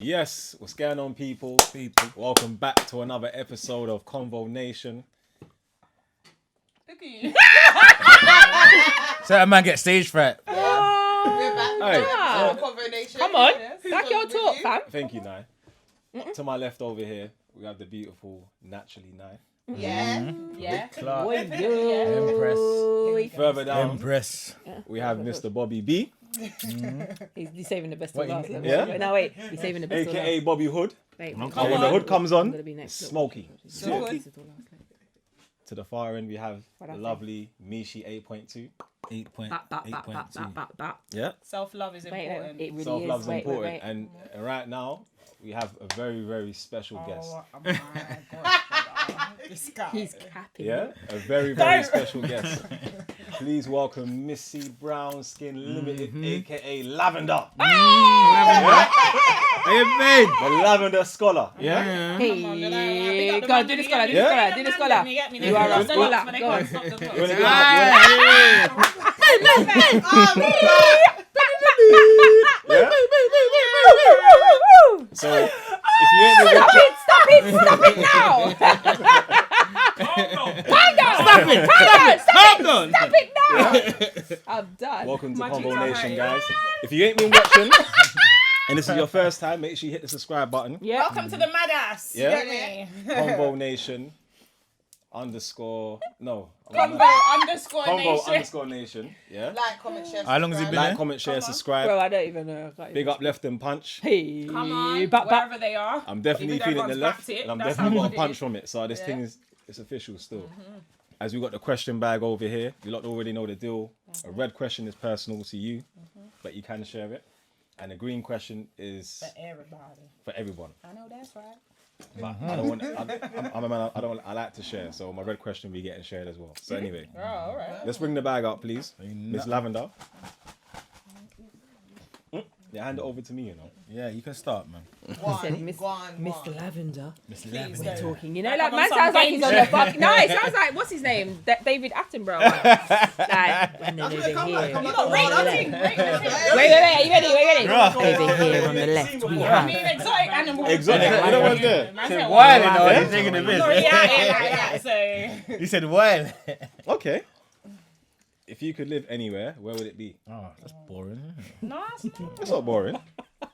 Yes, what's going on, people? Welcome back to another episode of Convo.nation. Look at you. So that man get stage fright. We're back. Hey, Convo.nation. Come on. Yes. Back your talk, fam. thank you, Nai. To my left over here, we have the beautiful Naturally Nai. Yeah. Yeah. Clark. Boy, Empress. Further down, Empress. we have Mr. Bobby B, He's saving the best What, till last. you- yeah? No, wait. He's saving the best till aka last. Bobby Hood. Wait, Come And on. when the hood comes I'm on, gonna be next. smoky. So This good. is all last. To the far end, we have What the I lovely Mishi 8.2. 8.2. Yeah, Self-love is Wait, important. it really self-love's is. Wait, important. wait. And right now, we have a very, very special guest. Oh my gosh, this guy. He's capping. Yeah, a very, very special guest. Please welcome Missy Brown Skin Limited, aka Lavender. How you been? The Lavender Scholar. Yeah? Hey, Come on, big up the go man, do the big scholar, up do the the man. scholar, do the scholar. You get me? You are a They scholar. can't Go on. stop the You clock. wanna get yeah? So, if you ain't been watching, Stop it now! Stop it now! I'm done. welcome to My Convo cheeks are Nation, hurting. guys. If you ain't been watching, and this is your first time, make sure you hit the subscribe button. Yeah. Welcome to the mad ass. You Yeah. get me? Convo Nation _. No. Convo_nation. _nation. Yeah. Like, comment, share. How long has it been subscribe. Like, comment, share, Bro, subscribe. I don't even know. Big up Left and Punch. Hey, Come on, back. wherever they are. I'm definitely Even though feeling the everyone's left, backed it, and I'm that's definitely how got a good it punch is. from it. So this thing is it's official still. As we got the question bag over here, you lot already know the deal. A red question is personal to you, but you can share it. And the green question is Everybody. for everyone. I know that's right. But I don't want. I'm a man. I like to share. So my red question be getting shared as well. So anyway, Oh, all right. let's bring the bag up, please, Miss Lavender. Yeah, hand it over to me. You know. Yeah, you can start, man. Said Miss- Go on. Mr. Lavender. Miss Please Lavender. don't. Talking, you know, Like like I'm man on some sounds like he's on the games. fuck. No, it sounds like what's his name? David Attenborough. Like, and then over here. You got rate the thing. Rate the thing. Wait, are you ready? Bruh. Over here on the left, we I mean, have. exotic animals. Exotic. You know what's there? Man said, Wild, "Wow." you know, Yeah. he's taking the I'm not really piss. out here like that, so. He said wild. Okay. If you could live anywhere, where would it be? Oh, that's boring. No, it's not. That's not boring.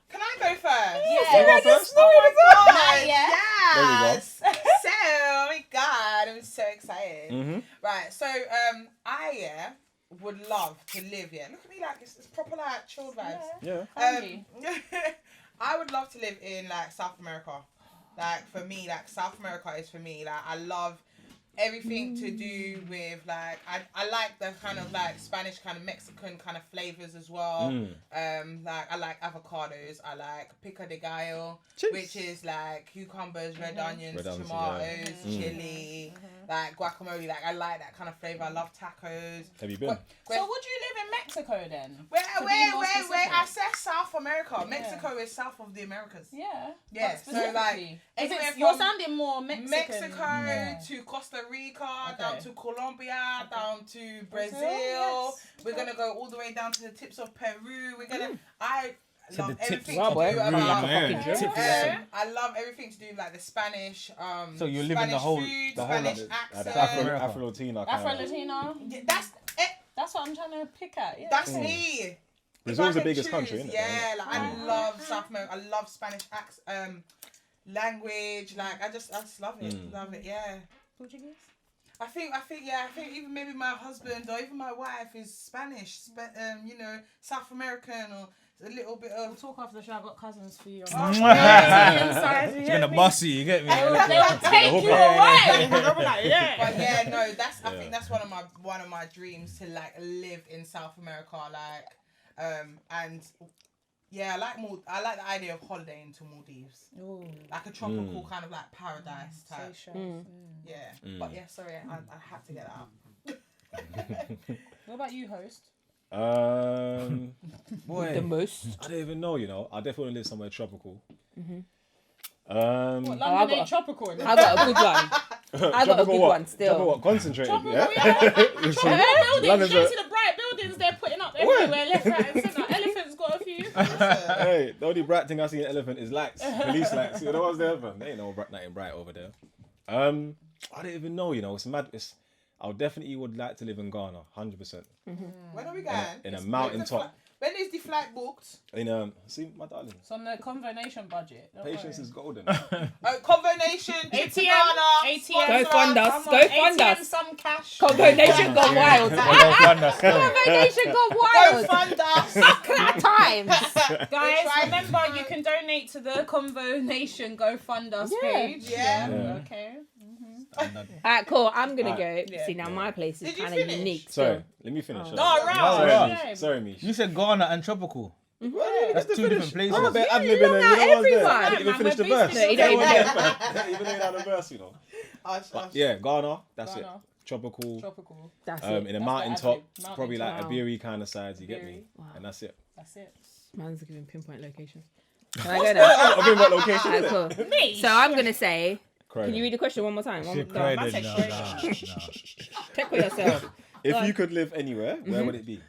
Can I go first? You go first? Oh my God. Yes. Yes. So, oh my God, I'm so excited. Mm-hmm. Right, so I would love to live. Yeah, look at me, like it's proper like chilled vibes. Yeah. Funky. I would love to live in like South America. Like for me, like South America is for me. Like I love everything to do with like I like the kind of like Spanish kind of Mexican kind of flavors as well. Like I like avocados. I like pico de gallo, Cheese. which is like cucumbers, red onions, Red onions, tomatoes, yeah. chili, like guacamole. Like I like that kind of flavor. I love tacos. Have you been? Where- So would you live in Mexico then? Where, To be where, more where, specific. I said South America. Mexico is south of the Americas. Yeah. Yeah, but so, like, specifically. 'Cause anywhere you're from sounding more Mexican. Mexico to Costa Rica, down to Colombia, down to Brazil. yes. We're gonna go all the way down to the tips of Peru. We're gonna. I To love the tips everything Wow, to boy. do Really about. like a fucking Yeah. trip. I love everything to do with, like the Spanish. So you're living Spanish the whole- food, the whole, Spanish like, accent. Afro-Latina kind Afro of. Latino. Yeah, that's it. That's what I'm trying to pick at. Yeah. That's me. Brazil's If I the could biggest choose, country, isn't it? Yeah, like I love South America. I love Spanish language. Like I just love it. Love it. Yeah. Portuguese. I think even maybe my husband or even my wife is Spanish, you know, South American or a little bit We'll of. talk after the show. I've got cousins for you. Oh, He's gonna boss you, you get me? They will take you away. But yeah, no, that's I think that's one of my dreams to like live in South America, like, and yeah, I like the idea of holidaying to Maldives, like a tropical kind of like paradise type. Yeah, but yeah, sorry, I had to get that out. What about you, host? Boy, The most. I don't even know. You know, I definitely want to live somewhere tropical. What, I London got- ain't tropical. innit? I got a good one. I got a Tropical good what? one still. Tropical what? Concentrated, Tropical, yeah. Tropical buildings. London's You a- see the bright buildings they're putting up everywhere, left, right, and centre. Elephants got a you. Hey, the only bright thing I see in Elephant is lights, police lights. You know what's there? There ain't no nothing bright over there. I don't even know. You know, it's mad. I definitely would like to live in Ghana, 100%. When are we going? In a mountaintop. When is the flight booked? See, my darling. It's on the conversational budget. Don't Patience worry. is golden. Convo Nation, trip to ATM, Ghana, ATM. Go fund us. Come Go on, fund ATM, us. some cash. Convo Nation gone wild. Convo Nation gone Go wild. fund us. Clap times. Guys, try remember to- you can donate to the Convo Nation Go Fund Us Yeah. page. Yeah. Okay. Alright, cool. I'm gonna go. Yeah. See, now my place is Did you kind of finish? unique. Sorry, Still. let me finish. Oh, right. Sorry, Yeah. Mish. Sorry, Mish. You said Ghana and tropical. That's two different places. I'm a bit ad-libbing long and out you know what's there. everyone. I didn't even Man, finish the we're verse. boosting You don't even Don't even know the verse, you know. But yeah, Ghana, that's it. Ghana. Tropical. Tropical. That's In a That's mountaintop, the ad-lib. probably like Wow. Iberi kind of sides, you get me? Wow. And that's it. That's it. Man's giving pinpoint locations. Can I go now? I've been about location, Alright, innit? cool. Me. So I'm gonna say. Crazy. Can you read the question one more time? One more Cried man it, said no, straight. no. Check for yourself. If you could live anywhere, where would it be?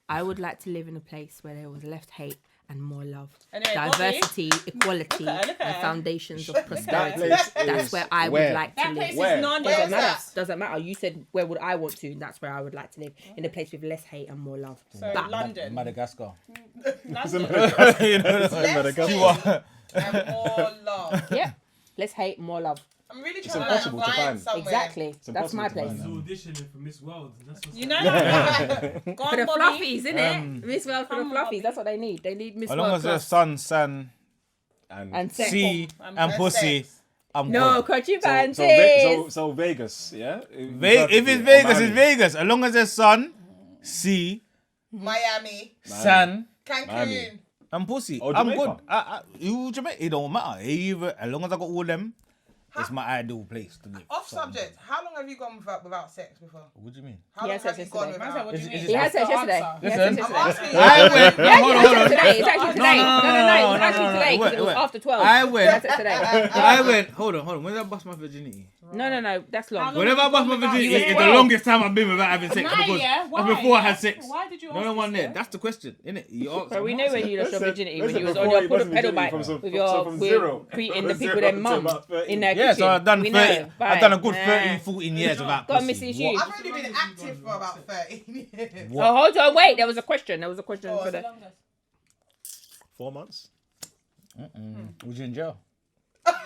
I would like to live in a place where there was less hate and more love, Anyway, diversity, equality, Look at and her. foundations of That prosperity. place That's is where I would where? like to That live. place Where? is non Where's Doesn't matter. that? Doesn't matter. You said where would I want to? And that's where I would like to live. In a place with less hate and more love. So But- London. Madagascar. London. You know, Less and more love. Yeah. Less hate, more love. I'm really It's trying impossible to find find. somewhere. Exactly. That's my impossible to place. find. He's auditioning for Miss World. That's what's You know? Go For the on, Bobby. fluffies, innit? Miss World for the come on, fluffies. Bobby. That's what they need. They need Miss As long World as there's plus. sun, sand, And sex. sea, And and pussy, sex. I'm No, good. coachy So, panties. so Vegas, yeah? If it's Vegas, it's Vegas. As long as there's sun, sea, Miami, sand, Cancun. Miami. and pussy, Oh, I'm Jamaica. good. You Jamaica, it don't matter. Either, as long as I got all them, it's my ideal place to live. Off So, subject, how long have you gone without sex before? What do you mean? How He long had have sex you gone yesterday. Man said, what do you Is mean? it- He had sex That's the yesterday. answer. He had Listen. sex I'm yesterday. asking you. I went. Yeah, Hold on, hold on. today. It's actually today. No, No, it was actually no, today because it was wait. after 12. I He went. had sex today. I went. Hold on. When did I bust my virginity? No, that's long. How long? Whenever I bust my Without virginity, sex? it's the longest time I've been without having sex. Nah, Because yeah. Why? that's before I had sex. Why did you No ask one this, there. yeah? That's the question, innit? You asked. But we I'm know when answering. you lost your Listen, virginity, when listen, you was before on your he lost pedal virginity bike from some- with so your from zero. greeting From the people zero their to mum about 13. in their Yeah, kitchen. so I've done We 30. know. I've done a Right. good Nah. 13, 14 years without Got pussy. Missy What? Shoes. I've only been active for about 13 years. What? Oh, hold on, wait. There was a question. Oh, for What's the. the longest? 4 months? Was you in jail?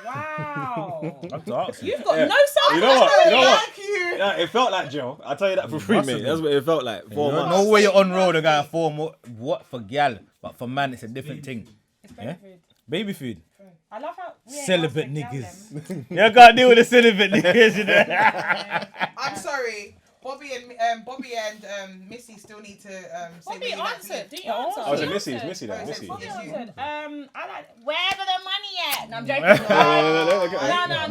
Wow. That's the answer. You've got Yeah. no self. You know what? You know what? Thank you. Yeah, it felt like jail. I'll tell you that for free, Must mate. have That's been. what it felt like. 4 months. No way you're on road and going 4 more. What for gal? But for man, it's a different thing. It's Yeah? baby food. Baby food. I love how Celibate yeah, niggas. You can't deal with the celibate niggas. You know? I'm sorry. Bobby and Missy still need to say Bobby where you like to answered. live. Did you answer? Oh, it's a He Missy. It's answered. Missy. That Oh, Missy. Bobby Yes, you. answered. I like wherever the money at. No, I'm joking.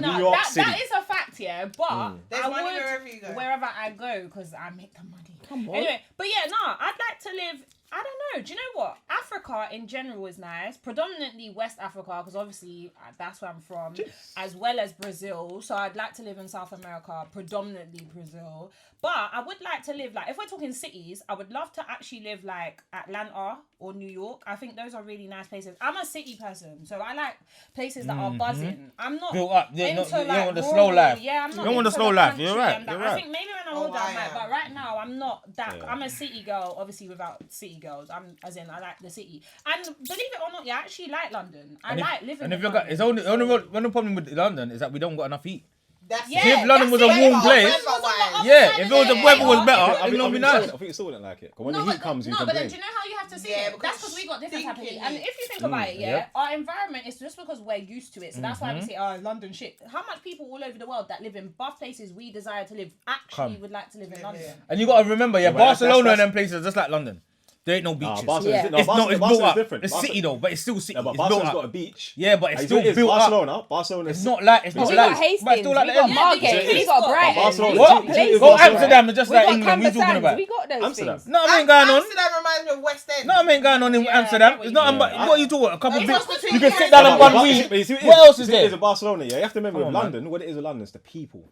No. New York That City. is a fact, yeah. But There's I money would wherever you go. wherever I go because I make the money. Come on. Anyway, but yeah, no, I'd like to live. I don't know. Do you know what? Africa in general is nice. Predominantly West Africa because obviously that's where I'm from, as well as Brazil. So I'd like to live in South America, predominantly Brazil. But I would like to live like if we're talking cities, I would love to actually live like Atlanta or New York. I think those are really nice places. I'm a city person, so I like places that are buzzing. I'm not Built up. You into don't like want the rural. slow life. Yeah, I'm not. You don't want the into slow life. country You're right. and that. You're I right. think maybe when I'm Oh, older, I I might. am. But right now, I'm not that. Yeah. I'm a city girl, obviously without city girls. I'm as in I like the city. And believe it or not, yeah, I actually like London. I like living. And if in you're got, London. it's only problem with London is that we don't got enough heat. That's Yeah, If London was a that's warm it. place, London was on the yeah, other if side it was of the weather was it. better, I it would think not be you nice. still- I think you still wouldn't like it. 'Cause when No, the heat comes, you but complain. then do you know how you have to see Yeah, it? because That's because we got different type of heat. thinking And if you think about it, yeah, yeah. our environment is just because we're used to it. So that's why we say, oh, London shit. How much people all over the world that live in buff places we desire to live actually Come. would like to live in Yeah, London? yeah. And you got to remember, yeah, Yeah, but that's- Barcelona that's- and them places are just like London. There ain't no beaches. Barcelona's Yeah. no, It's not. It's built Barcelona's up. different. It's city though, but it's still city. Yeah, but It's built Barcelona's up. got a beach. Yeah, but it's Like, still it is built up. Barcelona. Barcelona. It's not like it's We not got like. But it's Hastings, still like we the got M. Margate, Yeah, we got But Brighton, Barcelona- we What? got G- places. Go Barcelona. Amsterdam is just We like got England. We talking Camber about. Sands, we got those Amsterdam. things. No, I ain't going on. Amsterdam reminds me of West End. No, I ain't going on in Yeah, I Amsterdam. get what It's you not. mean. What are you talking? A couple It's bits. just You can between sit down West on End. one But week. you see, What else is It there? is a Barcelona. Yeah, you have to remember Come with on, London. What it is with London is the people.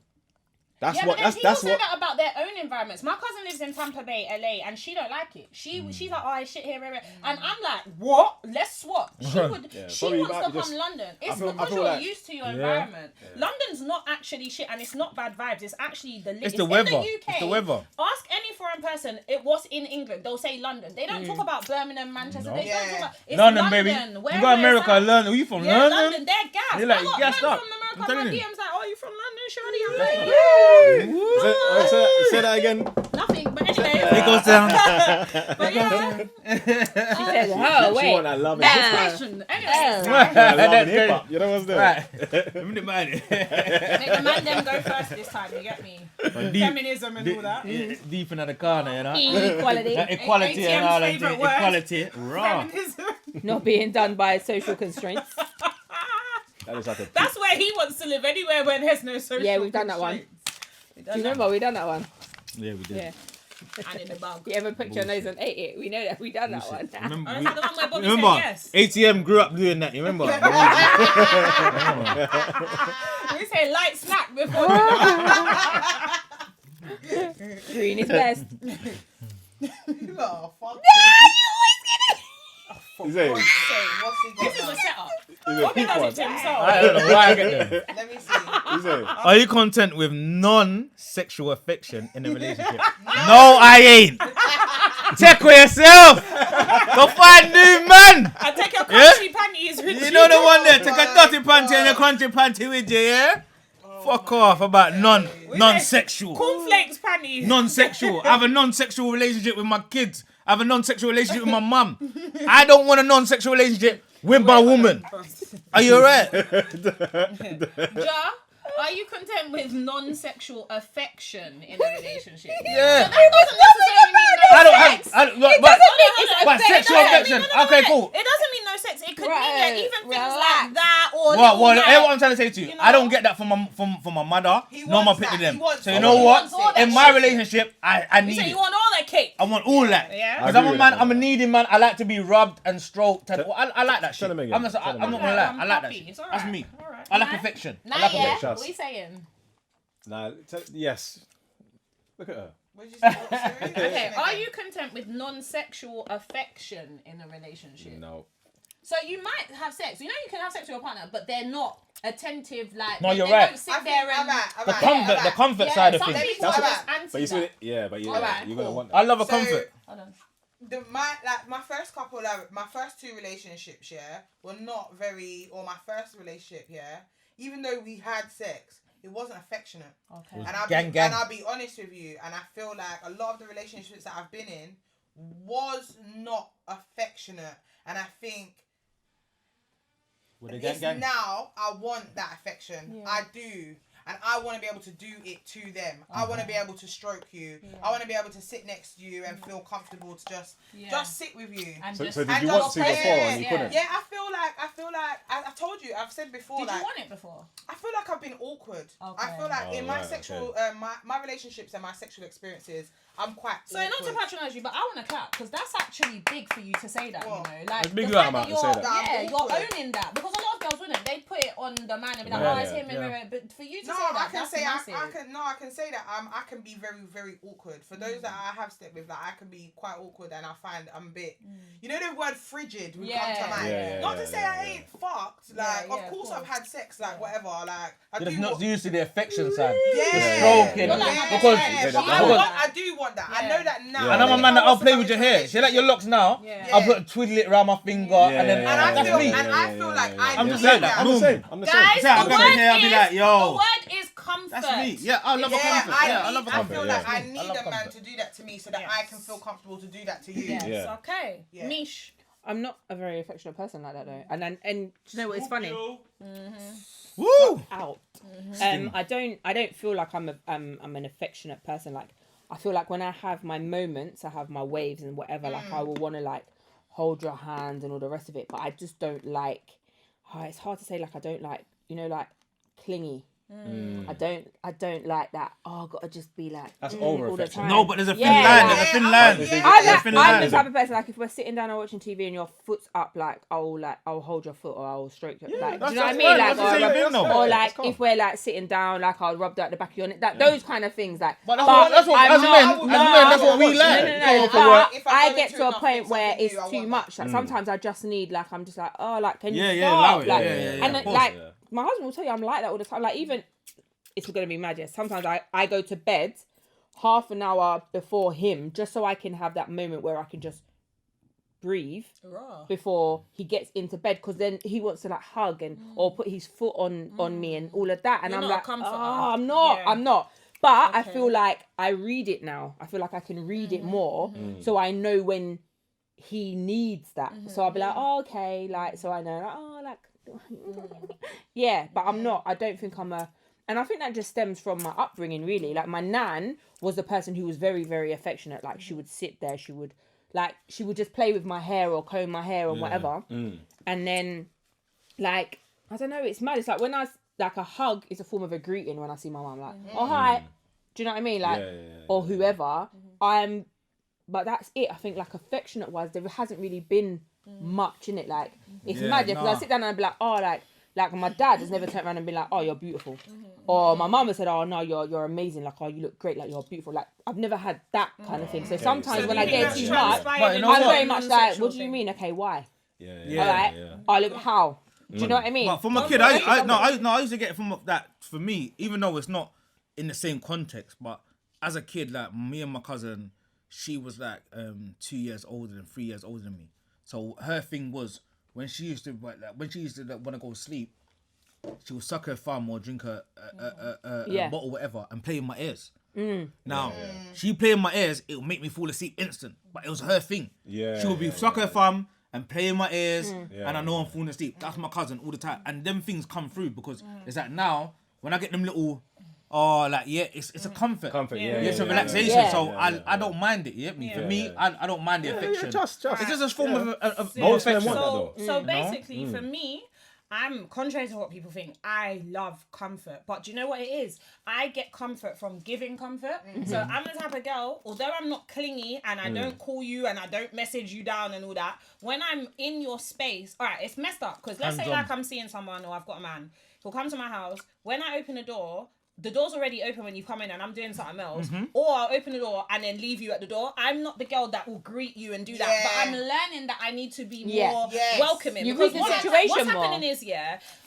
That's Yeah, what. but then people That's say what. that about their own environments. My cousin lives in Tampa Bay, LA, and she don't like it. She's like, oh, I shit here, and I'm like, what? Let's swap. She would. Yeah, she probably wants might to be come just- London. It's I because feel you're like- used to your environment. London's not actually shit, and it's not bad vibes. It's actually It's the in weather. the UK, It's the weather. Ask any foreign person what's in England. They'll say London. They don't talk about Birmingham, Manchester. No. They don't talk Yeah. about it's London, baby. Where You got we're America, at. London. Are you from Yeah, London? London, they're gassed. You're like, I got gassed man up. from I'm America. My telling you. DM's like, oh, you from London, shawty? I'm like, Say that again. nothing. But anyway, It goes down. but yeah. She said, oh, She wait. want that love and hip hop. Fashion. Anyway, That love and hip hop. You know what's there? Right. Let me mind it. make the man them go first this time. You get me? Deep, Feminism and all that. deep into the corner, you know. Equality. That equality and ATM's all that. favourite word. Equality. Raw. Feminism. Not being done by social constraints. That is like a. That's where he wants to live. Anywhere where there's no social. Yeah, we've done that one. constraints. We've Do done you that. remember we done that one? Yeah, we did. Yeah. And in the bug. You ever put your nose and ate it? We know that we done that one. Remember, Oh, is that the one where Bobby remember said yes? ATM grew up doing that. You remember? We say light snack before. Green is best. Oh, fuck. Is it? What's he got This is now? a setup. Is it Bobby peak does one? it to himself. I don't know why I get them. Let me see. Is it? Are you content with non-sexual affection in a relationship? No, I ain't. Check with yourself. Go find new man. I take your Yeah? country panties with You know the one there. Take a dirty panty and a country panty with you, yeah? Fuck off about non-sexual. cornflakes panties. Non-sexual. I have a non-sexual relationship with my kids. I have a non-sexual relationship with my mum. I don't want a non-sexual relationship with my woman. Are you alright? Ja, are you content with non-sexual affection in a relationship? Yeah. That doesn't necessarily mean no I don't have. sex. I don't, It but doesn't mean but sexual affection. Okay, cool. It doesn't mean no sex. It could mean Right, that even things relax. like that or Well, little, like, here's what I'm trying to say to you. you I don't know? get that from my mother. He Nor my wants pit to that. them. He wants So you that. know He what? wants all that In my shit. relationship, I You need say it. you want all that cake. I want all that. Yeah. Because I I'm a agree man. with that. I'm a needy man. I like to be rubbed and stroked. And, I like that shit. Tell him again. I'm not Tell him gonna again. lie. I'm I like that happy. shit. It's all That's right. me. All right. I like Nah. affection. Nah, I like yeah. affection. What are you saying? Nah, yes. Look at her. What did you say? What's the reason? Okay, are you content with non-sexual affection in a relationship? No. So you might have sex. You know you can have sex with your partner, but they're not attentive. Like No, they, you're they right. Don't sit I think there and The comfort, the comfort side of some things. people That's are what- just anti But you see, that. yeah, but yeah, Alright, you're gonna cool. want that. I love a So- comfort. Hold on. My first couple, my first two relationships, yeah, were not very, or my first relationship, yeah, even though we had sex, it wasn't affectionate. Okay. And Gang. I'll be honest with you, and I feel like a lot of the relationships that I've been in was not affectionate, and I think With the it's gang. now I want that affection. Yeah. I do. And I want to be able to do it to them. I want to be able to stroke you. I want to be able to sit next to you and feel comfortable to just sit with you. And So, just, so did and you just want to play before it. and you Yeah. couldn't? Yeah, I feel like I told you, I've said before, did like you want it before? I feel like I've been awkward. Okay. I feel like Oh, in my right, sexual my relationships and my sexual experiences, I'm quite So not to awkward. patronise you, but I want to clap because that's actually big for you to say that. What? You know, like It's big the that fact I'm that out to you're say that. I'm you're awkward. owning that because a lot of girls wouldn't. They put it on the man and be like, Yeah, oh, it's yeah, him. yeah. But for you to No, say I that, can that's say massive. I can say that I can be very, very awkward. For those that I have slept with, like I can be quite awkward, and I find I'm a bit. You know the word frigid would come to mind. Yeah, Not to say yeah, I yeah. ain't fucked. Yeah, Like yeah, of course of I've had sex. Like whatever. Like I You're do. just not used to the affection side. Yeah. The stroking. You're like, Because yeah, but I do want that. I Yeah. know that now. Yeah. and I'm a Yeah. man that I'll play with your hair. See like your locks now? Yeah. I'll put twiddle it around my finger and then And I that's feel, me. and I feel like I I'm need just like that. I'm the same. I'm the same. Guys, See, I'll the grab word your hair, I'll be is like, yo. the word is comfort. That's me. Yeah, I love a Yeah, comfort. Yeah, I love a I comfort. feel yeah. like I I need love a man comfort. to do that to me so that Yes. I can feel comfortable to do that to you. Yes, Yeah. okay. Yeah. Mish. I'm not a very affectionate person like that though. And do you know what is funny? Woo! Out. I don't feel like I'm an affectionate person. Like I feel like when I have my moments, I have my waves and whatever. Like I will want to like hold your hand and all the rest of it. But I just don't like. It's hard to say. Like I don't like like clingy. I don't like that. Oh, I gotta just be like That's all the over-affection. time. No, but there's a thin Yeah, line. like- There's a thin Yeah, line. yeah. There's a I'm thin the line. type of person, like, if we're sitting down and watching TV and your foot's up, like I'll hold your foot or I'll stroke your, like, do you know what I mean? fine. Like, That's the same thing, though. or Yeah, like it's calm. if we're like sitting down, like I'll rub that at the back of your neck, that those kind of things, like. But that's what I'm as not- men, that's what we No, like. no. If I But go I into get to a enough point things, where something it's new, I too want much. Like sometimes I just need, like, I'm just like, oh, like, can you Yeah, stop? allow it. Like, Yeah, and of course. like my husband will tell you I'm like that all the time. Like, even it's gonna be mad. Yes, sometimes I go to bed half an hour before him just so I can have that moment where I can just breathe before he gets into bed, because then he wants to like hug and or put his foot on me and all of that, and You're I'm not a like, comforter. oh, I'm not. Yeah. But I Okay. feel like I read it now. I feel like I can read it more, so I know when he needs that. So I'll be like, oh, okay, like, so I know, like, oh, like, yeah. But I'm not. I don't think I'm a. And I think that just stems from my upbringing, really. Like, my nan was the person who was very, very affectionate. Like, she would sit there, she would just play with my hair or comb my hair or whatever. And then, like, I don't know, it's mad. It's like when like, a hug is a form of a greeting when I see my mum. Like, oh, hi. Do you know what I mean? Like, or whoever. But that's it. I think, like, affectionate-wise, there hasn't really been much in it. Like, it's magic. Because I sit down and I'd be like, oh, like my dad has never turned around and been like, oh, you're beautiful. Or my mum has said, oh, no, you're amazing. Like, oh, you look great. Like, you're beautiful. Like, I've never had that kind of thing. So sometimes when I get too much, But you know I'm what? very much like, what do you mean? Okay, why? Yeah. All right. Oh, look, how? Do you know what I mean? But from a kid, I used to get it from that. For me, even though it's not in the same context, but as a kid, like, me and my cousin, she was like 2 years older than 3 years older than me. So her thing was when she used to want to go to sleep, she would suck her thumb or drink a bottle, whatever, and play in my ears. Now, she play in my ears, it would make me fall asleep instant. But it was her thing. She would be suck her thumb and play in my ears, and I know I'm falling asleep. That's my cousin all the time. And them things come through because it's like now, when I get them little, it's a comfort. It's a relaxation. Yeah. So I don't mind it. Yeah, for me, I don't mind the affection. Just. It's just a form of Most men affection. want that, though. So basically, for me, I'm contrary to what people think. I love comfort, but do you know what it is? I get comfort from giving comfort. So I'm the type of girl, although I'm not clingy and I don't call you and I don't message you down and all that, when I'm in your space, all right, it's messed up because let's say like I'm seeing someone or I've got a man, he'll come to my house. When I open the door's already open when you come in and I'm doing something else, or I'll open the door and then leave you at the door. I'm not the girl that will greet you and do that, but I'm learning that I need to be more welcoming. You because read the situation what's more. happening is,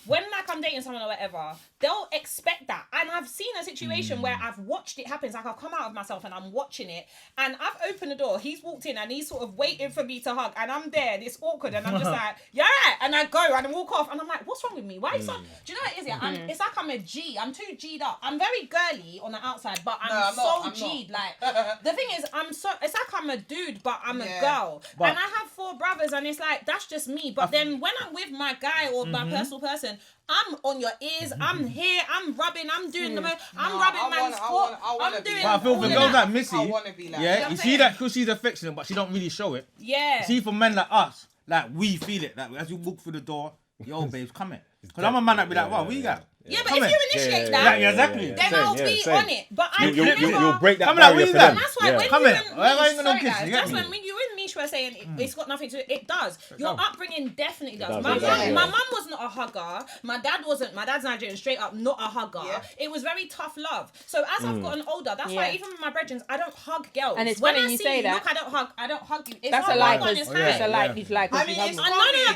when like I'm dating someone or whatever, they'll expect that. And I've seen a situation where I've watched it happen. It's like I've come out of myself and I'm watching it and I've opened the door, he's walked in and he's sort of waiting for me to hug and I'm there and it's awkward and I'm just like, yeah, right. And I go and I walk off and I'm like, what's wrong with me? Why are you so... Do you know what it is? Yeah? It's like I'm a G. I'm too G'd up. I'm very girly on the outside, but I'm G'd. Like, the thing is, it's like I'm a dude, but I'm a girl. But- and I have 4 brothers and it's like, that's just me. But then when I'm with my guy or my personal person, I'm on your ears, I'm here, I'm rubbing, I'm doing I'm rubbing man's foot, I'm doing But I feel all for of girls that. like Missy, I wanna be like yeah, that. you see that because she's affectionate, but she don't really show it. Yeah. See, for men like us, like we feel it. Like as you walk through the door, yo, babes, come here. Because I'm a man that be like, wow, what you got? Yeah, but Come if here. you initiate that, Yeah, exactly. then Same, I'll yeah, be same. on it. But I You'll break that I'm like, barrier what for is that? them. And that's why when Come you here. and Why Mish, ain't got no sorry kids? guys, You get that's me? when you and Mish were saying it's got nothing to it does. Your upbringing definitely does. does, My exactly. mum was not a hugger. My dad wasn't. My dad's Nigerian, straight up not a hugger. Yeah. It was very tough love. So as I've gotten older, that's why even with my brethren, I don't hug girls. And it's when funny I you see say you, that. look, I don't hug you. It's That's not a lie. like on his yeah. That's a hand. lie. It's like, I mean, it's No,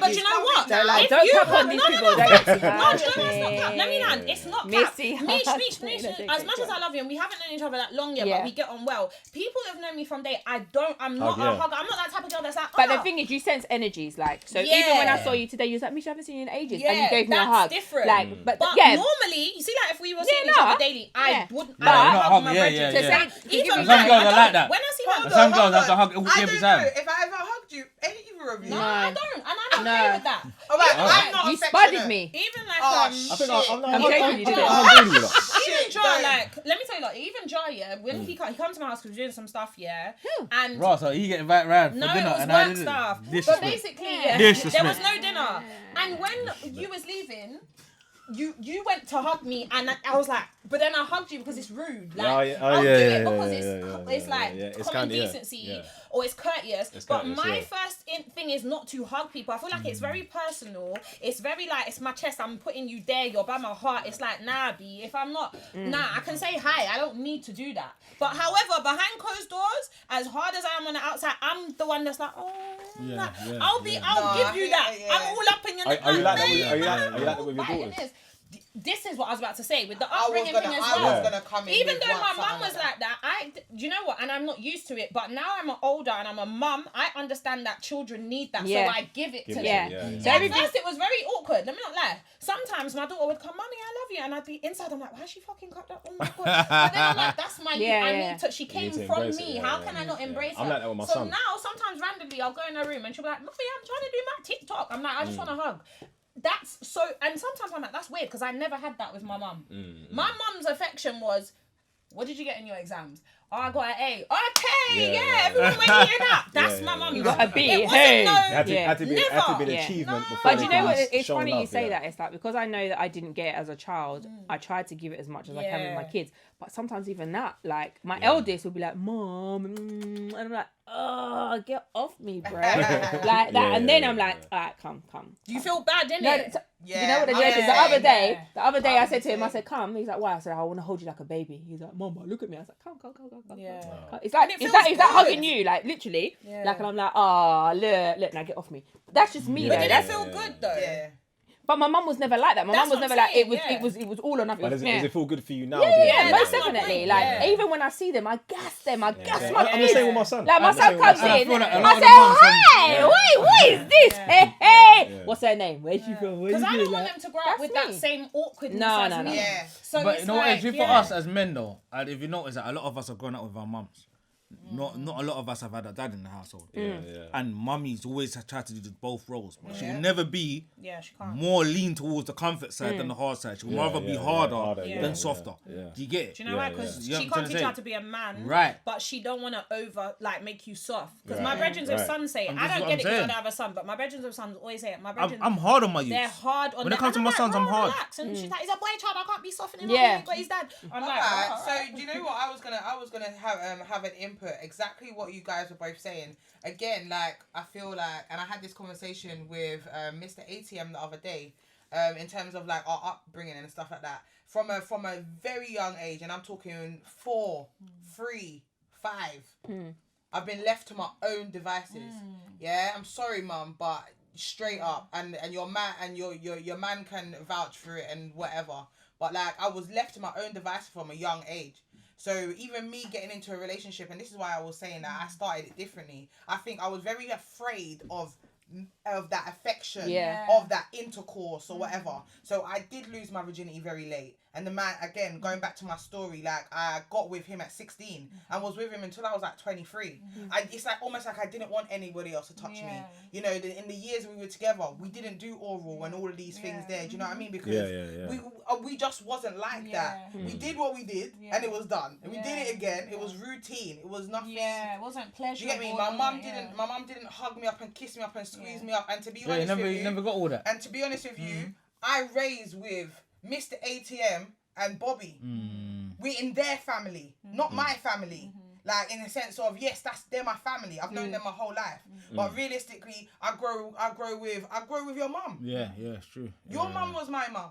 but you know what? Like, like, If don't you tap on hug- these no, people. no, Don't no, tap do you know what's not? Let me land. It's not cap. Missy. Mish, as much as I love you, and we haven't known each other that long yet, but we get on well. People have known me from day. I'm not a hugger. I'm not that type of girl that's like. But the thing is, you sense energies, like, so even when I saw you today, you was like, Mish, I haven't seen you in ages, and you gave me a that's hug. different. Like, but But yeah, normally, you see, like if we were seeing Yeah, each no. other daily, I Yeah. wouldn't. But- I Not hug hug, my yeah, brethren. yeah, to yeah. say, to give Even you Some like, girls I are like don't. that. When I see my Some girls have to hug I every don't time. know if I ever hugged you, either of you. No, I don't, and I don't No. agree with that. Alright, I'm not you affectionate. spudded me. Even like Oh, I think I'm I'm joking, you did it. I'm doing it. even Jar, don't. like, let me tell you, like, even Jar, yeah, when he comes to my house because we're doing some stuff, yeah, and Right, so he get invited round for no, dinner it was and I work didn't. stuff. But Disrespect. basically, yeah, Disrespect. there was no dinner. And when you was leaving, you went to hug me, and I was like, but then I hugged you because it's rude. Like, Oh, yeah. Oh, I'll yeah, do yeah, it because yeah, it's like It's common kinda, yeah, decency yeah. or it's courteous. It's but courteous, my yeah. first thing is not to hug people. I feel like it's very personal. It's very like, it's my chest. I'm putting you there. You're by my heart. It's like, nah, B. If I'm not, I can say hi. I don't need to do that. But however, behind closed doors, as hard as I am on the outside, I'm the one that's like, oh, like, I'll give you that. I'm all up in your neck. Are you like that with, "Nah, are you like that with your right, daughters? it is. This is what I was about to say with the I upbringing thing as well. was gonna come in. Even with though my something mum was like that, do you know what? And I'm not used to it, but now I'm older and I'm a mum. I understand that children need that, Yeah. so I give it to them. Yeah. So at first it was very awkward. Let me not lie. Sometimes my daughter would come, "Mummy, I love you," and I'd be inside. I'm like, "Why is she fucking cut that? Oh my god!" But then I'm like, "That's my. I need to. She came to from embrace me. it, How can I not embrace her?" I'm like that with my so son. now sometimes randomly I'll go in her room and she'll be like, "Mummy, I'm trying to do my TikTok." I'm like, "I just want to hug." That's so, and sometimes I'm like, that's weird because I never had that with my mum. My mum's affection was, what did you get in your exams? Oh, I got an A. Okay, everyone went here up. That's my mum. You got a B. It wasn't Hey. It had to be an Yeah. achievement before But they you know can what? be It's shown funny you love, say yeah. that. It's like, because I know that I didn't get it as a child, I tried to give it as much as I can with my kids. But sometimes even that, like my eldest will be like, "Mom," and I'm like, "Oh, get off me, bro!" Like that, and then I'm like, "All right, come." Do you feel bad, didn't it? You know what the joke is? The other day I said to him, I said, "Come." He's like, "Why?" I said, "I want to hold you like a baby." He's like, "Mama, look at me." I was like, "Come." Yeah. Come. It's like, And it is feels that good. hugging you? Like literally, like, and I'm like, "Oh, look, now get off me." That's just me, But though. did it That's, feel good though? Yeah. but my mum was never like that. My mum That's was what never I'm like saying, it was all or nothing. But does it feel good for you now? Yeah, most that's my definitely. point. Like Yeah. even when I see them, I gas them. I gas Yeah. my I'm the kids. same with my son. Like my I'm the son same with comes my son. in, feel like a I lot of say, the mums "Hey, wait, what is this? Hey. What's her name? Where's she from? Because I don't want them to grow up That's with me. that same awkwardness No, as no, no. me. Yeah. So But it's you know what? like, For us as men, though, and if you notice that a lot of us have grown up with our mums. Not a lot of us have had a dad in the household. And mummy's always tried to do both roles, but she will never be she can't. more lean towards the comfort side than the hard side. She will rather be harder than softer. Do you get it? Do you know why? Because You know she what I'm can't trying teach to how say? to be a man, Right. But she don't want to make you soft. Because my Right. brethren of sons say, And I this is don't what get I'm it because I saying. don't have a son, but my brethren of sons always say it. My brethren, I'm hard on my youth. they're hard on When it them. comes to And my I'm sons, like, I'm hard. Relax. And she's like, he's a boy child. I can't be softening Yeah. him. But he's dad. I'm like, Alright, oh, so do you know what I was gonna have an input exactly what you guys were both saying. Again, like I feel like, and I had this conversation with Mr. ATM the other day, in terms of like our upbringing and stuff like that. From a very young age, and I'm talking 4, 3, 5. I've been left to my own devices. Yeah, I'm sorry, mum, but straight up, and your man and your man can vouch for it and whatever. But like I was left to my own devices from a young age. So even me getting into a relationship, and this is why I was saying that I started it differently. I think I was very afraid of that affection, of that intercourse or whatever. So I did lose my virginity very late. And the man, again, going back to my story, like I got with him at 16 and was with him until I was like 23. It's like almost like I didn't want anybody else to touch me. You know, in the years we were together, we didn't do oral and all of these things there. Do you know what I mean? Because we just wasn't like that. We did what we did and it was done. And we did it again. It was routine. It was nothing. Yeah, it wasn't pleasurable. Do you get me? My mum didn't hug me up and kiss me up and squeeze me up. And to be honest with you, never got all that. and to be honest with you, I raised with Mr. ATM and Bobby. We're in their family, not my family. Like in the sense of yes, they're my family. I've known them my whole life. But realistically, I grow with your mum. Yeah, it's true. Your mum was my mum.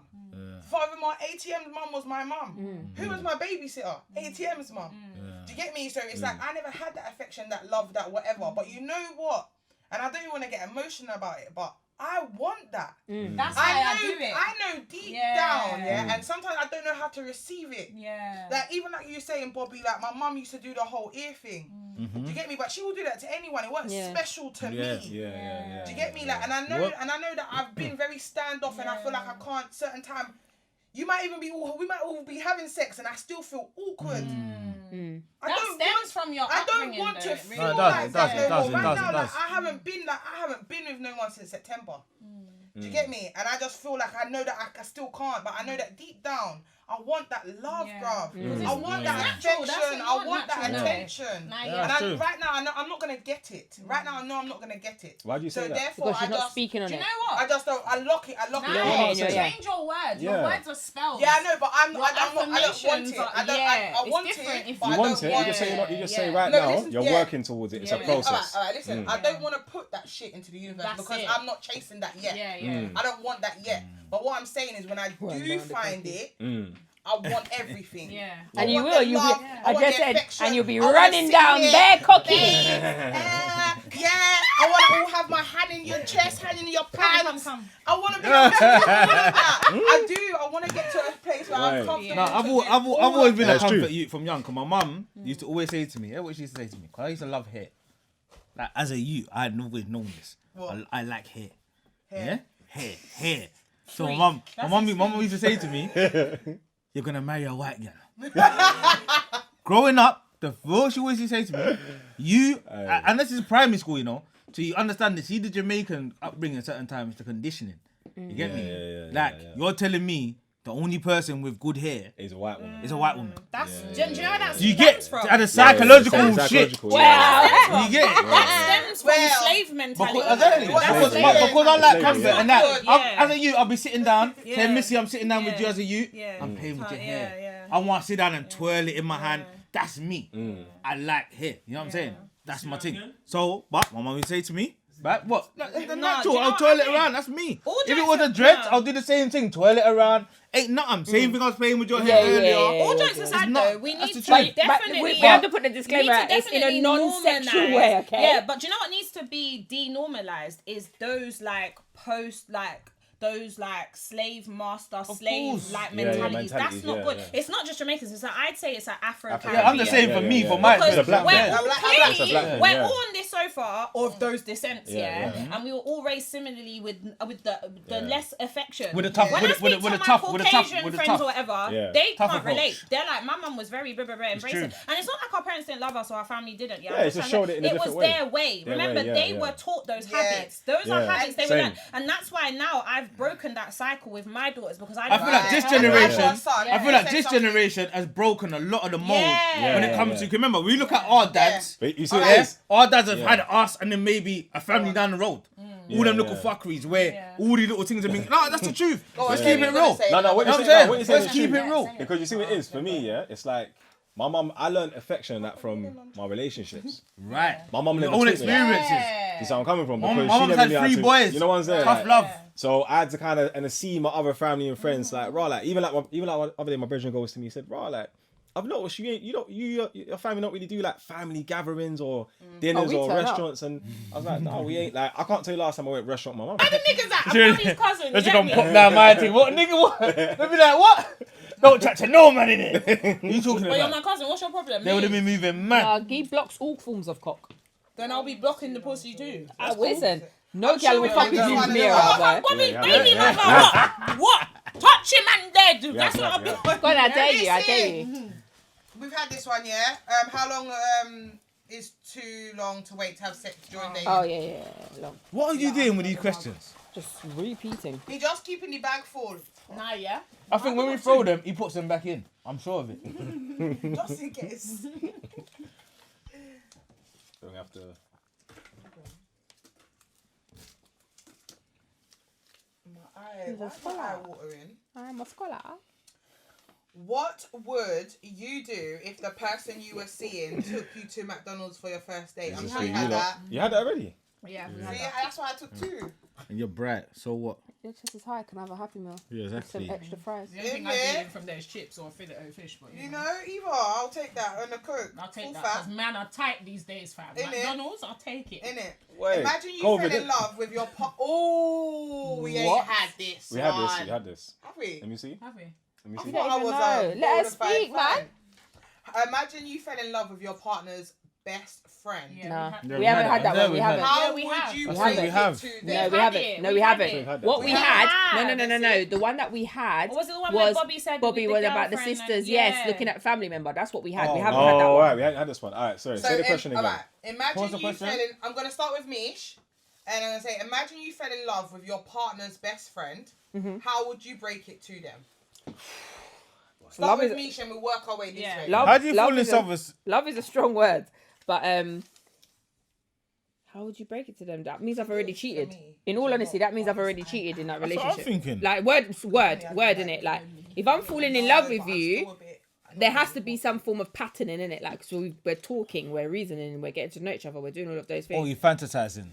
Furthermore, ATM's mum was my mum. Who was my babysitter? ATM's mum. Do you get me? So it's like I never had that affection, that love, that whatever. But you know what? And I don't even want to get emotional about it, but I want that. That's why I do it. I know deep down, and sometimes I don't know how to receive it. Like even like you saying, Bobby, like my mum used to do the whole ear thing. Do you get me? But she will do that to anyone. It wasn't special to me. Do you get me? Like, and I know that I've been very standoff, and I feel like I can't. Certain time, we might all be having sex, and I still feel awkward. That stems from your upbringing. I don't want to though, feel really. like that no more. Right now, does. I haven't been with no one since September. Do you get me? And I just feel like I know that I still can't, but I know that deep down I want that love, bruv. Mm. I want that natural, that's affection. what I you want that naturally. attention. Nah, Yeah, yeah. that's And true. right now, I know I'm not gonna get it. Right now, I know I'm not gonna get it. Why do you say So that? therefore, Because I she's not just, speaking on Do you it. know what? I just don't. I lock it. Nah, Yeah, yeah. change your words. Your Yeah. words are spells. Yeah, I know, but I don't want affirmations it. are- I don't. yeah, I it's want different it, if but You I want don't it. You just say Yeah, you just yeah. say right No, now. listen, You're yeah. working towards it. It's a Yeah. process. All right. Listen, Mm. I don't want to put that shit into the universe That's because it. I'm not chasing that yet. Yeah, yeah. Mm. I don't want that yet. But what I'm saying is, when I Well, do no, find the it, Mm. I want everything. Yeah. I And you want will. the You'll love, be. I I want just the said, affection, and you'll be I wanna running sit down here, bare cocky. yeah. I want to all have my hand in your chest, hand in your pants. Come. I want to be able to do all of that. I do. I want to get to a place where Right. I'm comfortable. No, to I've, do I've all always of been that. a That's true. comfort youth from young. Cause my mum used to always say to me, what she used to say to me? Cause I used to love hair. Like as a youth, I had always known this. What? I like hair. Hair? Yeah, hair. So Freak. my That's mum used to say to me, "You're gonna marry a white girl." Growing up, the first she always used to say to me, "You," and this is primary school, you know. So you understand this. See the Jamaican upbringing at certain times, the conditioning. You get me? Yeah. You're telling me the only person with good hair He's a white woman. is a white woman. That's do you know where that Do you stems get from? at the psychological Yeah, shit? psychological, Wow. You get it? That stems from Well, slave mentality. Exactly. What I'm Because saying- I like Slavery, comfort yeah. and that. Yeah. As a youth, I'll be sitting down, Yeah. saying, Missy, I'm sitting down with Yeah. you as a youth. Yeah. I'm playing with your hair. yeah. I want to sit down and twirl it in my hand. That's me. I like hair. You know what I'm saying? That's my thing. So, but my mum would say to me, right, what? The do natural, you know I'll what twirl I it mean? around. That's me. All If it jokes was a are- dread, no. I'll do the same thing. Twirl it around. Ain't nothing. Same thing I was playing with your Yeah, hair yeah, earlier. yeah, All yeah. jokes aside, not- though, we that's need the to truth. definitely. we have to put the we need disclaimer. to It's in a definitely non-sexual normalise- way, okay? Yeah, but do you know what needs to be denormalized is those those slave master, slave course. like Yeah, mentalities. That's mentalities, not yeah, good. yeah. It's not just Jamaicans. It's I'd say it's an Afro-Caribbean. Yeah, I'm just saying for me, for my Because It's a black we're thing. all It's a clearly, black thing, we're yeah. all on this sofa of those descents, Yeah, and we were all raised similarly with the Yeah. less affection. With the tough- When with I the- with speak the- with to the my tough- with the tough- Caucasian with the friends tough. or whatever, Yeah. they Tough can't approach. relate. They're like, my mum was very embracing, true. and it's not like our parents didn't love us or our family didn't. Yeah, it's just showed it in a It was different way. their way. Their Remember, way, yeah, they yeah. were taught those Yeah. habits. Those are Yeah. habits they were Same. learned, and that's why now I've broken that cycle with my daughters because I feel like this Right. generation, Right. Son, I feel like say this something. generation has broken a lot of the mold Yeah. when it Yeah, comes yeah. to. Remember, we look at our dads. But you see, Alright. it is. Our dads have Yeah. had us and then maybe a family down the road. All them little fuckeries where all these little things are being. No, that's the truth. Let's keep it real. No, what You know you're what I'm saying, saying? what you're saying Let's is keep true. it real. Because you see what it is for me, yeah. It's like my mum. I learned affection and that from my relationships. Right. My mum Your never own taught me that. experiences. You see where I'm coming from? My Because mum's she never had knew how 3 to- boys. You know what I'm saying? Tough Like, love. So I had to kind of and see my other family and friends like raw like even like other day my brother goes to me, he said raw like I've noticed your family don't really do like family gatherings or dinners we or turn up. restaurants and I was like no we ain't like I can't tell you last time I went restaurant with my mum. niggas that I'm Bobby's cousin. Let's you come get pop me? down my thing. What nigga? What? They'll be like, what? Don't chat to no man in it. You talking Well, you're about? my cousin. What's your problem? They would have Me? been moving mad. He blocks all forms of cock. Then I'll be blocking the pussy too. Listen, no I'm girl sure will we fuck have with this you one near as her, well. boy. Bobby, Yeah, baby, yeah. mama, what? Touch him and dead. That's yeah, what I'll be. yeah. Go on, I dare you, I dare you. Listen, we've had this one, yeah. How long is too long to wait to have sex during dating? Oh yeah. Long. What are you doing with these questions? Just repeating. He just keeping the bag full, Nah, yeah. I think when we throw them, he puts them back in. I'm sure of it. just in case. Don't have to. My eye watering. I'm a scholar. What would you do if the person you were seeing took you to McDonald's for your first date? I'm This sure is you for had lot. that. You had that already? Yeah. See, that's why I took 2. And you're bright. So what? Your chest is high. Can I have a Happy Meal? Yeah, With some exactly. extra fries. The only thing I Yeah. do from there is chips or fillet o fish, but You know, either I'll take that and a Coke. I'll take Full that fat. because man are tight these days, fam. Innit? McDonald's, I'll take it. Innit? Wait, Imagine you COVID, fell in love with your Oh, we ain't What? had this. We had this. one. We had this. Have we? Let me see. Have we? Let me I see. don't thought I even was know. a Let us bona fide speak, man. fan. Imagine you fell in love with your partner's best friend. Yeah, Nah, Yeah, we haven't had that one. We we've had haven't. it. How Yeah, we would have. you We break haven't. We have. it to No, them? we had haven't. it. No, We've we had haven't. it. We've had What that. we We had, had. no. The one that we had Or was it the one was where Bobby said Bobby with was the about the girlfriend sisters. and- Yes, yeah. looking at family member. That's what we had. we Oh, haven't had that Oh, one. right. We hadn't had this one. All right. Sorry. Say the question again. Alright, imagine What's the you question? fell in. I'm gonna start with Mish, and I'm gonna say, imagine you fell in love with your partner's best friend. Mm-hmm. How would you break it to them? Start Love with is- Misha and we work our way this Yeah. way. Love, How do you love fall in is love a, with? love is a strong word, but how would you break it to them? That means I've already cheated. me, In all you're honesty, not that means I've already honest. cheated in that That's what I'm relationship. thinking. Like word in it. Like if I'm falling in love with you, there has to be some form of patterning in it. Like so we're talking, we're reasoning, we're getting to know each other, we're doing all of those Or things. you fantasizing?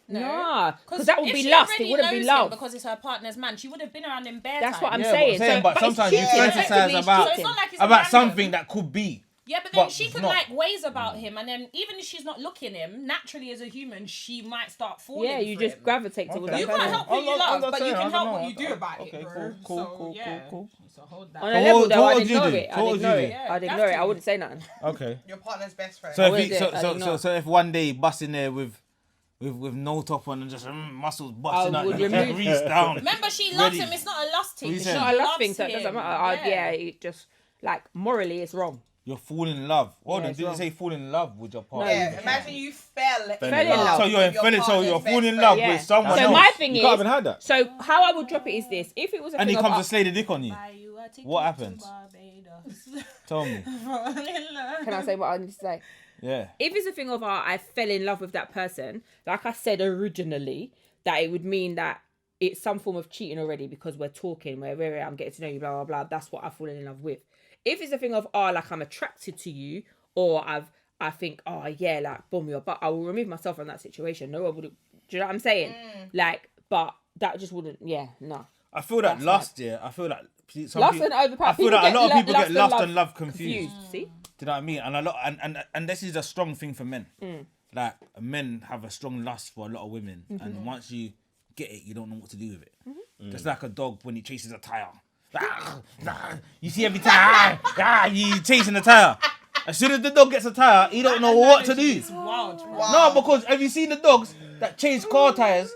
Nah, because that would if be she lust. It already wouldn't be knows him love. because it's her partner's man, she would have been around him bare That's time. what I'm Yeah, saying. but But it's sometimes you cheating. fantasize Effectively, it's about So it's not like he's about random. something that could be. Yeah, but then But she it's could not. like ways about him, and then even if she's not looking him, naturally as a human, she might start falling. Yeah, you for just him. gravitate towards Okay. You that can't person. help who I'm you not- I'm love, not but you saying, I can don't help what know. you do about Okay, it, bro. cool. So hold that. On So a level what- though, so what I'd would you ignore do? it. So what I'd would you ignore do? it. Yeah, I'd that's ignore it. I true. wouldn't say nothing. Okay. Your partner's best friend. So wouldn't if do it. I didn't know. so if one day you bust in there with no top on and just muscles busting I out, would you remove- reach down. Remember, she loves Ready. him. It's not a lust thing. you She saying? It's not a love loves thing, so it doesn't him. matter. Yeah, it just like morally, it's wrong. You're falling in love. Hold Yeah, on, it's did you wrong. say fall in love with your partner? Yeah, imagine you fell in in love. So you're with your falling partner's in best love friend. with someone So else, my thing You is, can't even have that. so how I would drop it is this: if it was a and he thing comes of to slay the dick on you. What happens? Tell me. can I say what I need to say? Yeah. If it's a thing of I fell in love with that person, like I said originally, that it would mean that it's some form of cheating already because we're talking, I'm getting to know you, blah blah blah. That's what I've fallen in love with. If it's a thing of like I'm attracted to you, or I think yeah, like boom, but I will remove myself from that situation. No one would. Do you know what I'm saying? Like, but that just wouldn't. Yeah, no. I feel that That's lust, I feel like some Lust people, and overpower. I feel People that a lot of get people get lust lust and and love confused. See? Do you know what I mean? And a lot, and this is a strong thing for men. Like men have a strong lust for a lot of women, and once you get it, you don't know what to do with it. Just like a dog when he chases a tire. You see every time, you chasing the tire. As soon as the dog gets a tire, he don't know what to do. Wild. No, because have you seen the dogs that chase car tires?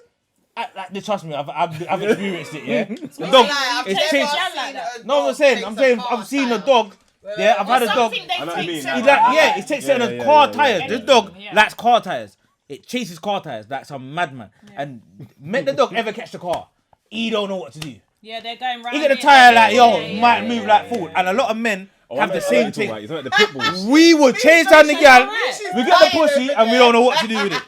Like, trust me, I've experienced it. Yeah, the dog. I've It's never chased. seen a No, I'm dog saying, chase I'm a saying, car I've seen a tire. dog. Yeah, I've had a dog. Something they I know what you take mean. so He's well. like, it takes certain yeah, car yeah, tires. yeah, This yeah. dog Yeah. likes car tires. It chases car tires like some madman. And make the dog ever catch the car, he don't know what to do. Yeah, they're going round. He get the here, tire they're like, going- yo, might move like forward. And a lot of men have the same thing. You're talking about the pit bulls. We would chase down the gal, Right. we get the pussy, over and we there. don't know what to do with it.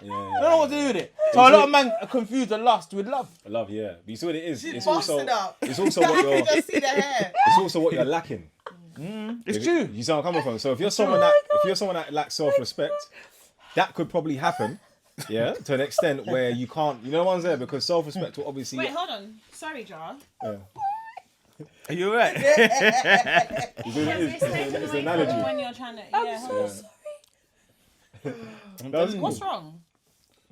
Yeah, We don't know what to do with it. So a lot of men confuse the lust with love. love, yeah. But you see what it is? She's It's also, busted up. it's also what You you're, just see the hair. it's also what you're lacking. It's true. You see where I'm coming from. So if you're someone that lacks self-respect, that could probably happen. Yeah, to an extent where you can't, you know, one's there because self-respect will obviously. Wait, hold on. Sorry, Jar. Yeah. Are you right? It's It's taken an away from analogy. when you're trying to. Yeah. hold on. That's- What's wrong?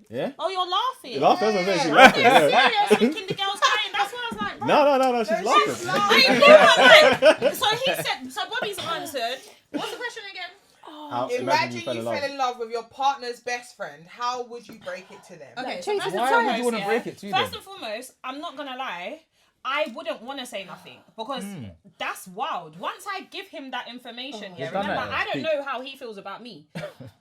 Yeah. Oh, you're laughing. You laugh, that's what I'm saying. She's laughing. Yeah, Yeah. serious. Thinking the girl's crying. That's what I was like. Bro. No, she's laughing. I know, I'm like, so he said. So Bobby's answered. What's the question again? How- Imagine you fell in love. fell in love with your partner's best friend. How would you break it to them? Okay, chasing first the and tire. Why would you foremost, want to break it to First them? and foremost, I'm not gonna lie. I wouldn't want to say nothing because that's wild. Once I give him that information, He's done remember, that, I don't Speak. know how he feels about me.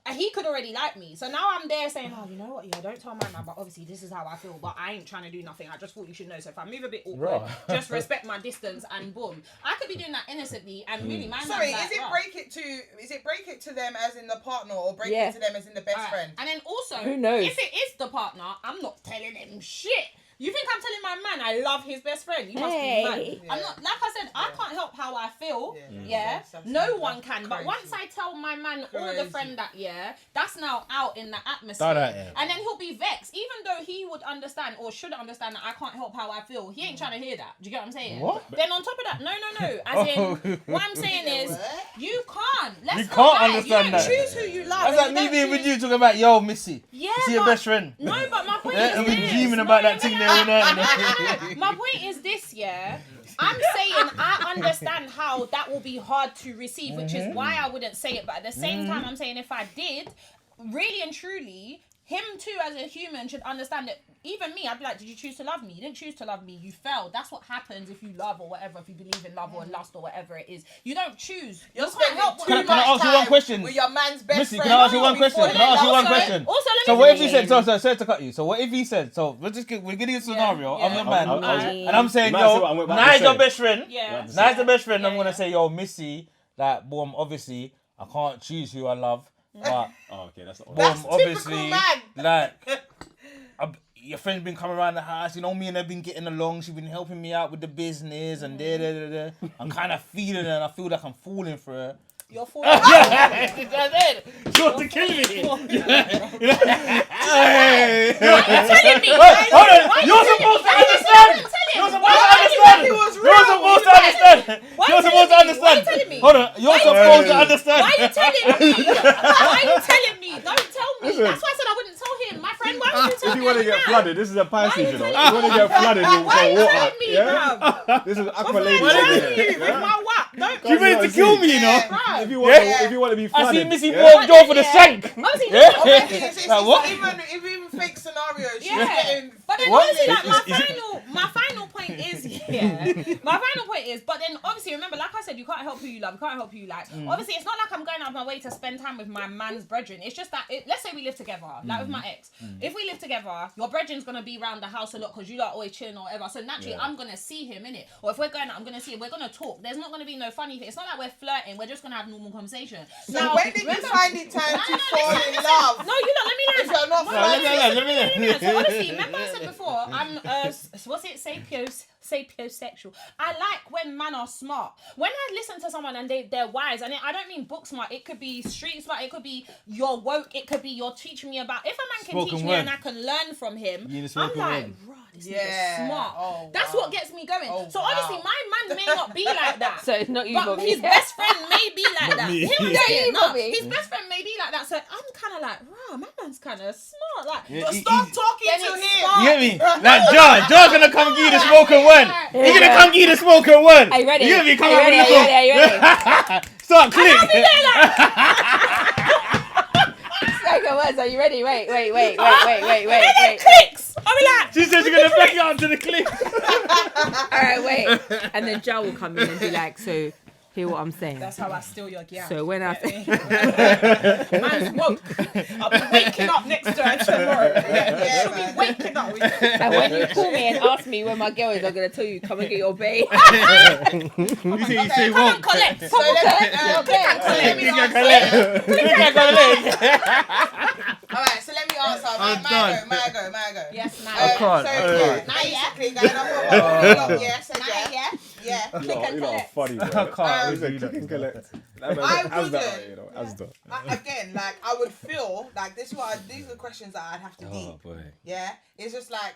And he could already like me. So now I'm there saying, oh, you know what? Yeah, don't tell my man, but obviously this is how I feel, but I ain't trying to do nothing. I just thought you should know. So if I move a bit awkward, Right. just respect my distance and boom. I could be doing that innocently and really my Sorry, man's is like, it break it to them as in the partner or break Yeah. it to them as in the best Alright. friend? And then also, Who knows? if it is the partner, I'm not telling him shit. You think I'm telling my man I love his best friend? You must Hey. be mad. Yeah. I'm not. Like I said, I can't help how I feel. Yeah. No one can. But crazy. once I tell my man or the Crazy. friend that that's now out in the atmosphere, That, yeah. and then he'll be vexed, even though he would understand or should understand that I can't help how I feel. He ain't trying to hear that. Do you get what I'm saying? What? Then on top of that, no. As in, what I'm saying is, you can't. Let's You not can't lie. understand You that. don't choose who you love. That's and like you me don't being with choose- you talking about, yo, Missy. Yeah, See your but- best friend. No, but my point Yeah, and is we this. dreaming No, about no, that no, thing no. there and there. My point is this, yeah. I'm saying I understand how that will be hard to receive, which is why I wouldn't say it. But at the same time, I'm saying if I did, really and truly, him too as a human should understand that even me, I'd be like, did you choose to love me? You didn't choose to love me. You fell. That's what happens if you love or whatever, if you believe in love or lust or whatever it is. You don't choose. You're You can't help spending what Can I ask you one question? with your man's best Missy, friend. can I ask you one question? before Can I ask you they one love question? Also, let So me what if finish. he said? Sorry to cut you. So what if he said? So we're getting a scenario. I'm yeah. the man, I'll- and I'm saying, You might say what yo, I'm about to Nye's your say. best friend. Yeah. Nye's the best friend. Yeah, I'm gonna yeah. say, yo, Missy, like, boom. Obviously, I can't choose who I love, but Oh, okay, that's not. That's boom, typical obviously, man. like. Your friend's been coming around the house, you know, me and her been getting along, she's been helping me out with the business and da. I'm kind of feeling her and I feel like I'm falling for her. You're falling. She wants to kill me. telling me. Hold on, you're supposed to understand. You're supposed to understand. You're supposed to understand. You're supposed to understand. Why are you telling me? Hold on, you're supposed to understand. Why are you telling me? Why are you telling me? Don't tell me. Listen. That's why I said I wouldn't tell him. My friend, why would you tell If me? you want to I'm get mad? flooded, this is a Pisces, you know. If telling you want to get flooded with Why are you water, telling me, yeah? bruv? This is What's aqua wrong lady. with over you? here, With yeah? my what? Don't. She ready to kill me, you know. Bruv. If you want, if you want to be I flooded, see Missy yeah? Bob Joe for the shank. Obviously, Yeah. Or maybe it's Like, what? even fake scenarios. She's Yeah, getting. but then What? obviously, like Is my final point is, my final point is, but then obviously remember, like I said, you can't help who you love, you can't help who you like. Obviously, it's not like I'm going out of my way to spend time with my man's brethren. It's just that, let's say we live together, like with my ex. If we live together, your brethren's gonna be around the house a lot because you lot always chilling or whatever. So naturally, Yeah. I'm gonna see him in it. Or if we're going out, I'm gonna see him. We're gonna talk. There's not gonna be no funny thing. It's not like we're flirting. We're just gonna have normal conversation. So when did you find it time to fall in love? No, you lot, let me know. If you're not No, flirting, let me So honestly, remember I said before, I'm what's it, sapiosexual. I like when men are smart. When I listen to someone and they're wise, and I don't mean book smart, it could be street smart, it could be you're woke, it could be you're teaching me about. If a man can Spoken teach me word. and I can learn from him, You need a I'm spoken like, word. rah, this Yeah. nigga's smart. Oh, That's wow. what gets me going. Oh, So obviously wow. my man may not be like that. So it's not you, But Bobby. his best friend may be like that. me. He'll Yeah, say you, it. No, Bobby. his best friend may be like that. So I'm kind of like, wow, my man's kind of smart. Like, Yeah, but he- stop he- talking Then to it's him. smart. You get me? Like John's gonna come give you the spoken word. He's gonna Yeah. come give you the spoken word. Are you ready? You get me? Come Are you on, ready? let's Are you ready? Are you ready? go. Start click. Second words. Are you ready? Wait. clicks. I'll be like, She said she's gonna back it up to the click. All right, wait. And then Joe will come in and be like, so hear what I'm saying. that's how I steal your gal. So when I Man's woke. I'll be waking up next to her tomorrow. Yeah, She'll man. be waking up. and when you call me and ask me where my girl is, I'm gonna tell you, come and get your babe. You say Come woke. and collect. So let me Click and answer. collect. Click and collect. All right, so let me answer. I'm My done. go. Yes, now. I can't. So I yeah, can't. basically, going on what yes, and yeah. You lot are funny, I bro. can't. He said click and collect. I Asda, wouldn't. you know, Asda. Again, like I would feel like these are the questions that I'd have to Oh deep. boy. Yeah, it's just like,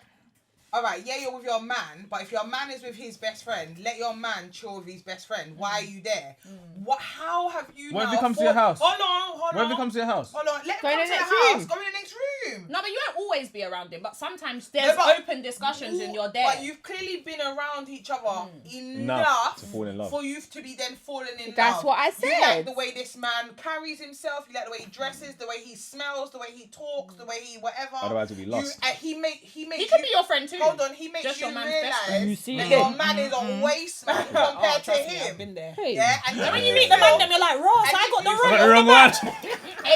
all right, yeah, you're with your man, but if your man is with his best friend, let your man chill with his best friend. Why are you there? What? How have you? What if now he comes to your house? Hold on. What if he comes to your house? Hold on. Let him Go in come the to the next house. room. Go in the next room. No, but you won't always be around him. But sometimes there's but- open discussions and you're there. But you've clearly been around each other enough Enough to fall in love. for you to be then falling in love. That's what I You like said. the way this man carries himself. You like the way he dresses, the way he smells, the way he talks, the way he whatever. Otherwise it'll be lost. He makes he you. could be your friend too. Hold on, he makes Just you your man's best realise friend. You see that it? your man is a waste man compared to trust me, I've him. been there. Hey. Yeah, and And when you meet the man, then you're like, Ross, And I got if the you- I got wrong. the wrong one.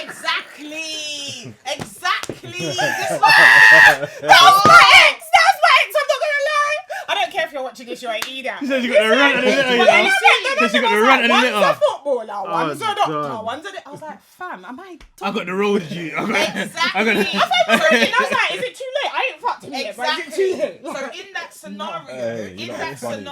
Exactly. This That's my ex. That's my ex. I'm not gonna lie. I don't care if you're watching this, you ain't either. She said she got the run and the litter. She said she got the run and the One's a litter. footballer, one's a doctor, God. one's a... I was like, fam, am I... I got the road to you. Exactly. I got I was like, is it too late? I ain't fucked him yet, but is it too Exactly. late? So in that scenario, Hey, you lot are funny,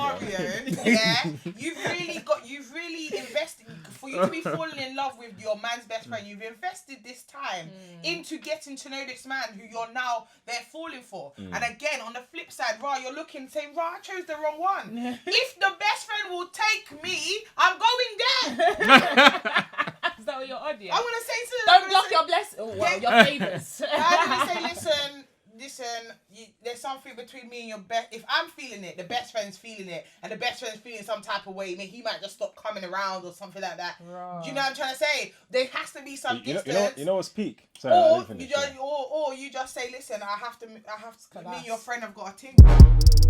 yeah, you've really invested for you to be falling in love with your man's best friend. You've invested this time into getting to know this man who you're now they're falling for. And again, on the flip side, you're looking saying, I chose the wrong one. If the best friend will take me, I'm going there. Is that what you're on, yeah? I'm gonna say to Don't block your bless... Oh, well, your favours. I'm gonna say, listen, there's something be between me and your best. If I'm feeling it, the best friend's feeling it, and the best friend's feeling some type of way, he might just stop coming around or something like that. Right. Do you know what I'm trying to say? There has to be some distance. You know what's peak? Sorry, Or you just say, listen, I have to. Me and your friend have got a thing.